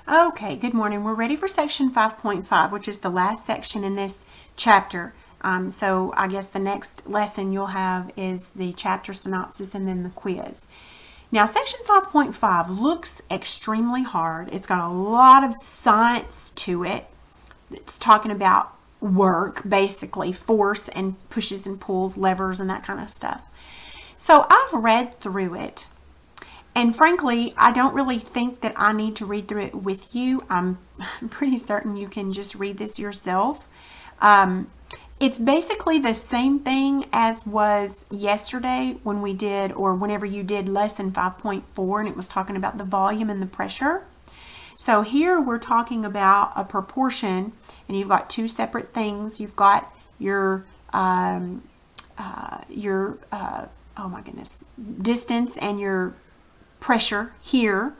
Okay, good morning. We're ready for section 5.5, which is the last section in this chapter. So I guess the next lesson you'll have is the chapter synopsis and then the quiz. Now, section 5.5 looks extremely hard. It's got a lot of science to it. It's talking about work, basically, force and pushes and pulls, levers and that kind of stuff. So I've read through it. And frankly, I don't really think that I need to read through it with you. I'm pretty certain you can just read this yourself. It's basically the same thing as was yesterday when we did, or whenever you did lesson 5.4, and it was talking about the volume and the pressure. So here we're talking about a proportion, and you've got two separate things. You've got your distance and your pressure here,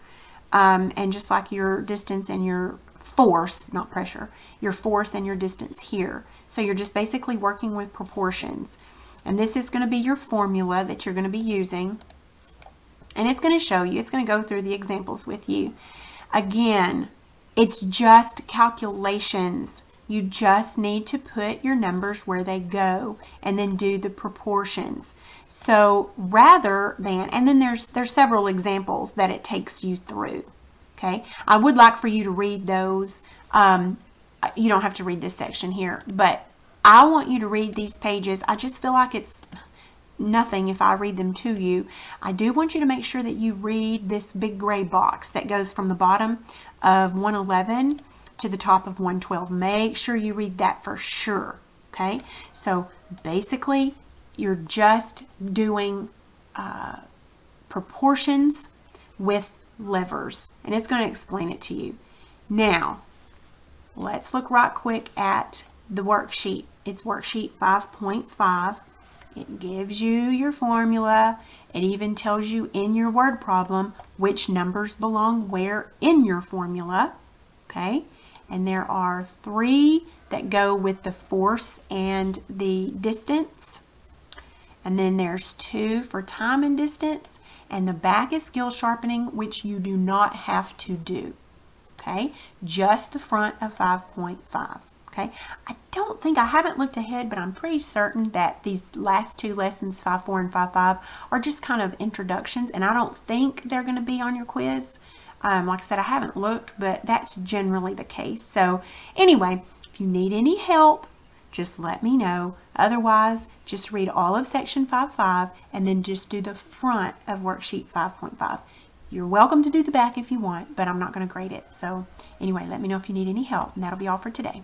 and just like your distance and your force, not pressure, your force and your distance here. So you're just basically working with proportions. And this is going to be your formula that you're going to be using. And it's going to show you, it's going to go through the examples with you. Again, it's just calculations. You just need to put your numbers where they go and then do the proportions. So rather than, and then there's several examples that it takes you through. Okay, I would like for you to read those. You don't have to read this section here, but I want you to read these pages. I just feel like it's nothing if I read them to you. I do want you to make sure that you read this big gray box that goes from the bottom of 111 to the top of 112. Make sure you read that for sure. Okay, so basically you're just doing proportions with levers, and it's going to explain it to you. Now, let's look right quick at the worksheet. It's worksheet 5.5. It gives you your formula. It even tells you in your word problem which numbers belong where in your formula. Okay, and there are 3 that go with the force and the distance. And then there's 2 for time and distance. And the back is skill sharpening, which you do not have to do. Okay, just the front of 5.5. Okay, I haven't looked ahead, but I'm pretty certain that these last 2 lessons, 5.4 and 5.5, are just kind of introductions, and I don't think they're going to be on your quiz. Like I said, I haven't looked, but that's generally the case. So anyway, if you need any help, just let me know. Otherwise, just read all of section 5.5 and then just do the front of worksheet 5.5. You're welcome to do the back if you want, but I'm not going to grade it. So anyway, let me know if you need any help, and that'll be all for today.